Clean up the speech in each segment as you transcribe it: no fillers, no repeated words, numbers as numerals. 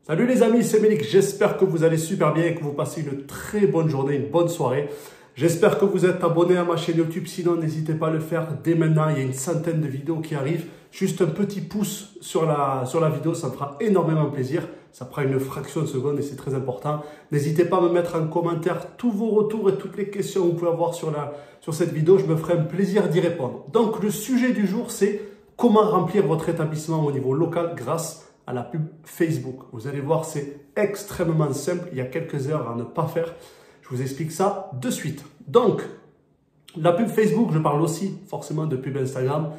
Salut les amis, c'est Mélik, j'espère que vous allez super bien et que vous passez une très bonne journée, une bonne soirée. J'espère que vous êtes abonné à ma chaîne YouTube, sinon n'hésitez pas à le faire dès maintenant, il y a une centaine de vidéos qui arrivent. Juste un petit pouce sur la vidéo, ça me fera énormément plaisir. Ça prend une fraction de seconde et c'est très important. N'hésitez pas à me mettre en commentaire tous vos retours et toutes les questions que vous pouvez avoir sur cette vidéo, je me ferai un plaisir d'y répondre. Donc le sujet du jour, c'est comment remplir votre établissement au niveau local grâce à la pub Facebook. Vous allez voir, c'est extrêmement simple. Il y a quelques erreurs à ne pas faire. Je vous explique ça de suite. Donc, la pub Facebook, je parle aussi forcément de pub Instagram.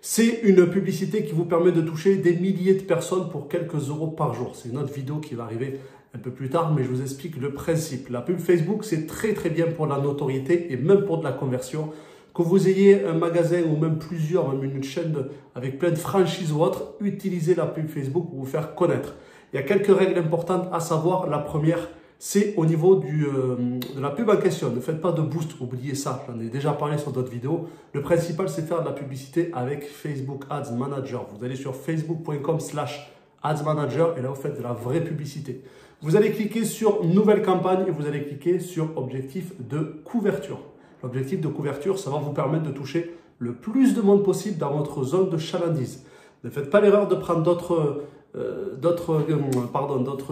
C'est une publicité qui vous permet de toucher des milliers de personnes pour quelques euros par jour. C'est une autre vidéo qui va arriver un peu plus tard, mais je vous explique le principe. La pub Facebook, c'est très très bien pour la notoriété et même pour de la conversion. Que vous ayez un magasin ou même plusieurs, même une chaîne avec plein de franchises ou autres, utilisez la pub Facebook pour vous faire connaître. Il y a quelques règles importantes à savoir. La première, c'est au niveau de la pub en question. Ne faites pas de boost, oubliez ça. J'en ai déjà parlé sur d'autres vidéos. Le principal, c'est faire de la publicité avec Facebook Ads Manager. Vous allez sur facebook.com/Ads Manager et là, vous faites de la vraie publicité. Vous allez cliquer sur Nouvelle campagne et vous allez cliquer sur Objectif de couverture. L'objectif de couverture, ça va vous permettre de toucher le plus de monde possible dans votre zone de chalandise. Ne faites pas l'erreur de prendre d'autres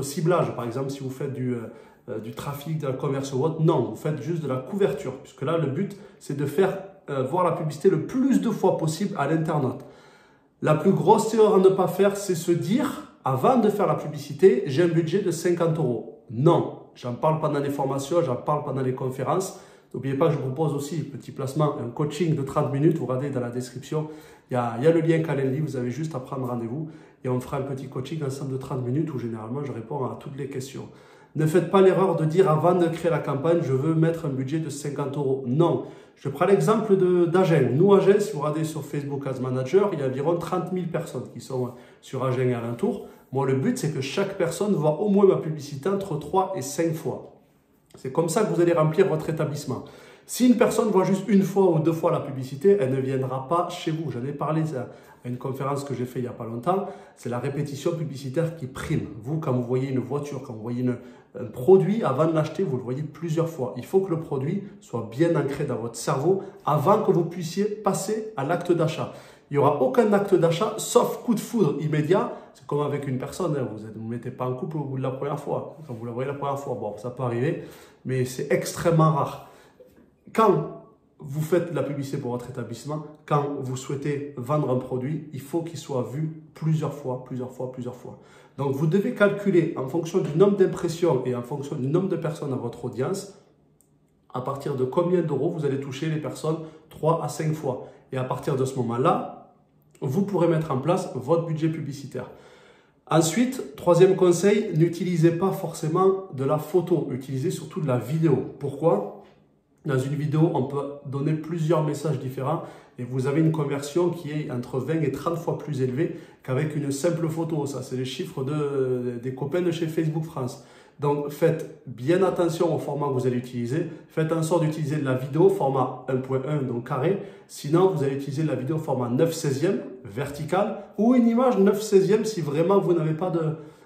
ciblages. Par exemple, si vous faites du trafic, de la conversion ou autre, non, vous faites juste de la couverture. Puisque là, le but, c'est de faire voir la publicité le plus de fois possible à l'internaute. La plus grosse erreur à ne pas faire, c'est se dire, avant de faire la publicité, j'ai un budget de 50 €. Non, j'en parle pendant les formations, j'en parle pendant les conférences. N'oubliez pas que je vous propose aussi, petit placement, un coaching de 30 minutes. Vous regardez dans la description, il y a le lien Calendly. Vous avez juste à prendre rendez-vous et on fera un petit coaching ensemble de 30 minutes où généralement je réponds à toutes les questions. Ne faites pas l'erreur de dire avant de créer la campagne, je veux mettre un budget de 50 €. Non, je prends l'exemple d'Agen. Nous, Agen, si vous regardez sur Facebook Ads Manager, il y a environ 30 000 personnes qui sont sur Agen et alentour. Moi, le but, c'est que chaque personne voit au moins ma publicité entre 3 et 5 fois. C'est comme ça que vous allez remplir votre établissement. Si une personne voit juste une fois ou deux fois la publicité, elle ne viendra pas chez vous. J'en ai parlé à une conférence que j'ai faite il n'y a pas longtemps. C'est la répétition publicitaire qui prime. Vous, quand vous voyez une voiture, quand vous voyez un produit, avant de l'acheter, vous le voyez plusieurs fois. Il faut que le produit soit bien ancré dans votre cerveau avant que vous puissiez passer à l'acte d'achat. Il n'y aura aucun acte d'achat, sauf coup de foudre immédiat. C'est comme avec une personne, hein. Vous ne vous mettez pas en couple au bout de la première fois. Quand vous la voyez la première fois, bon, ça peut arriver, mais c'est extrêmement rare. Quand vous faites de la publicité pour votre établissement, quand vous souhaitez vendre un produit, il faut qu'il soit vu plusieurs fois. Donc, vous devez calculer en fonction du nombre d'impressions et en fonction du nombre de personnes à votre audience, à partir de combien d'euros vous allez toucher les personnes 3 à 5 fois. Et à partir de ce moment-là, vous pourrez mettre en place votre budget publicitaire. Ensuite, troisième conseil, n'utilisez pas forcément de la photo, utilisez surtout de la vidéo. Pourquoi? Dans une vidéo, on peut donner plusieurs messages différents et vous avez une conversion qui est entre 20 et 30 fois plus élevée qu'avec une simple photo. Ça, c'est les chiffres des copains de chez Facebook France. Donc, faites bien attention au format que vous allez utiliser. Faites en sorte d'utiliser de la vidéo format 1.1, donc carré. Sinon, vous allez utiliser de la vidéo format 9/16e, vertical, ou une image 9/16e si vraiment vous n'avez pas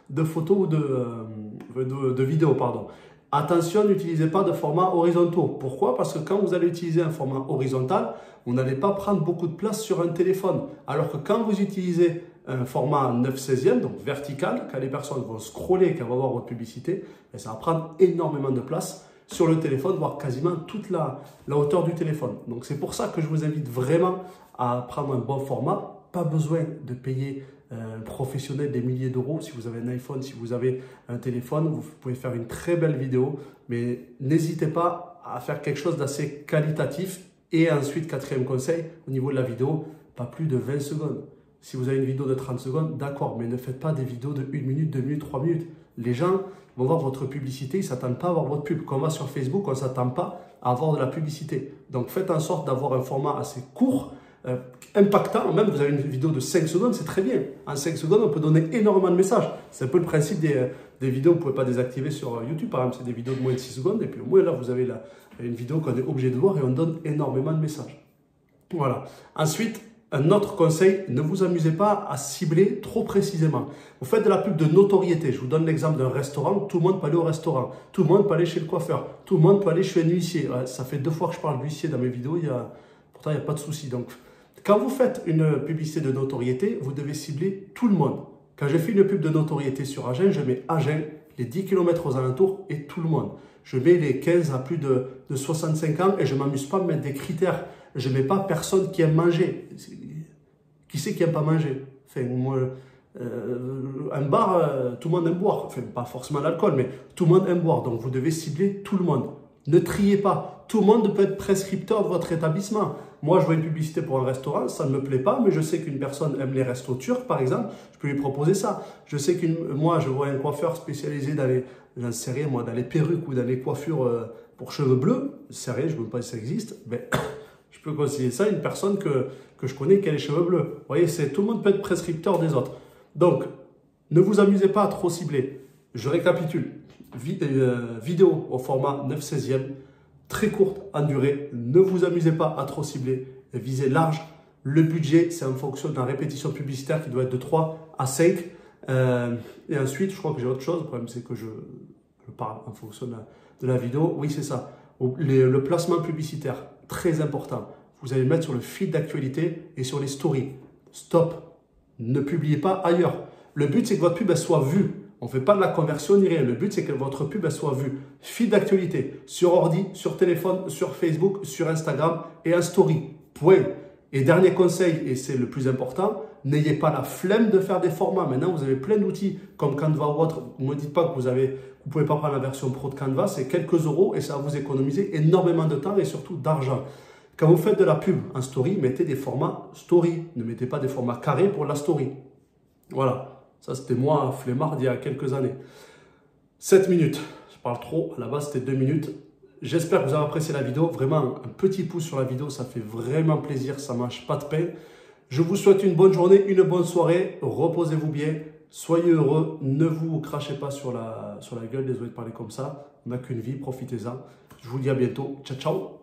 de photo ou de vidéo. Pardon. Attention, n'utilisez pas de format horizontaux. Pourquoi? Parce que quand vous allez utiliser un format horizontal, vous n'allez pas prendre beaucoup de place sur un téléphone. Alors que quand vous utilisez un format 9/16e, donc vertical, quand les personnes vont scroller, quand vont voir votre publicité, ça va prendre énormément de place sur le téléphone, voire quasiment toute la hauteur du téléphone. Donc c'est pour ça que je vous invite vraiment à prendre un bon format. Pas besoin de payer un professionnel des milliers d'euros. Si vous avez un iPhone, si vous avez un téléphone, vous pouvez faire une très belle vidéo, mais n'hésitez pas à faire quelque chose d'assez qualitatif. Et ensuite, quatrième conseil, au niveau de la vidéo, pas plus de 20 secondes. Si vous avez une vidéo de 30 secondes, d'accord, mais ne faites pas des vidéos de 1 minute, 2 minutes, 3 minutes. Les gens vont voir votre publicité, ils ne s'attendent pas à voir votre pub. Quand on va sur Facebook, on ne s'attend pas à avoir de la publicité. Donc, faites en sorte d'avoir un format assez court, impactant. Même, vous avez une vidéo de 5 secondes, c'est très bien. En 5 secondes, on peut donner énormément de messages. C'est un peu le principe des vidéos, vous ne pouvez pas désactiver sur YouTube, par exemple, c'est des vidéos de moins de 6 secondes. Et puis, au moins, là, vous avez une vidéo qu'on est obligé de voir et on donne énormément de messages. Voilà. Ensuite, Un autre conseil, ne vous amusez pas à cibler trop précisément. Vous faites de la pub de notoriété. Je vous donne l'exemple d'un restaurant. Tout le monde peut aller au restaurant. Tout le monde peut aller chez le coiffeur. Tout le monde peut aller chez un huissier. Ouais, ça fait 2 fois que je parle d'huissier dans mes vidéos. Pourtant, il n'y a pas de souci. Donc, quand vous faites une publicité de notoriété, vous devez cibler tout le monde. Quand j'ai fait une pub de notoriété sur Agen, je mets Agen, les 10 km aux alentours et tout le monde. Je mets les 15 à plus de 65 ans et je ne m'amuse pas à mettre des critères. Je ne mets pas personne qui aime manger. Qui c'est qui n'aime pas manger? Enfin, moi, un bar, tout le monde aime boire. Enfin, pas forcément l'alcool, mais tout le monde aime boire. Donc, vous devez cibler tout le monde. Ne triez pas. Tout le monde peut être prescripteur de votre établissement. Moi, je vois une publicité pour un restaurant, ça ne me plaît pas, mais je sais qu'une personne aime les restos turcs, par exemple, je peux lui proposer ça. Je sais moi, je vois un coiffeur spécialisé dans les, j'en sais rien, moi, dans les perruques ou dans les coiffures pour cheveux bleus. C'est rien, je ne sais pas si ça existe, mais je peux conseiller ça à une personne que je connais qui a les cheveux bleus. Vous voyez, tout le monde peut être prescripteur des autres. Donc, ne vous amusez pas à trop cibler. Je récapitule. Vidéo au format 9/16e, très courte en durée. Ne vous amusez pas à trop cibler. Visez large. Le budget, c'est en fonction de la répétition publicitaire qui doit être de 3 à 5. Et ensuite, je crois que j'ai autre chose. Le problème, c'est que je parle en fonction de la vidéo. Oui, c'est ça. Le placement publicitaire, très important. Vous allez le mettre sur le feed d'actualité et sur les stories. Stop. Ne publiez pas ailleurs. Le but, c'est que votre pub elle soit vue. On ne fait pas de la conversion ni rien. Le but, c'est que votre pub elle soit vue. Feed d'actualité sur ordi, sur téléphone, sur Facebook, sur Instagram et en story. Point. Et dernier conseil, et c'est le plus important, n'ayez pas la flemme de faire des formats. Maintenant, vous avez plein d'outils comme Canva ou autre. Ne me dites pas que vous ne pouvez pas prendre la version pro de Canva. C'est quelques euros et ça va vous économiser énormément de temps et surtout d'argent. Quand vous faites de la pub en story, mettez des formats story. Ne mettez pas des formats carrés pour la story. Voilà. Ça, c'était moi, flemmard, il y a quelques années. 7 minutes. Je parle trop. À la base, c'était 2 minutes. J'espère que vous avez apprécié la vidéo. Vraiment, un petit pouce sur la vidéo, ça fait vraiment plaisir. Ça ne mange pas de pain. Je vous souhaite une bonne journée, une bonne soirée. Reposez-vous bien. Soyez heureux. Ne vous crachez pas sur la gueule. Désolé de parler comme ça. On n'a qu'une vie. Profitez-en. Je vous dis à bientôt. Ciao, ciao.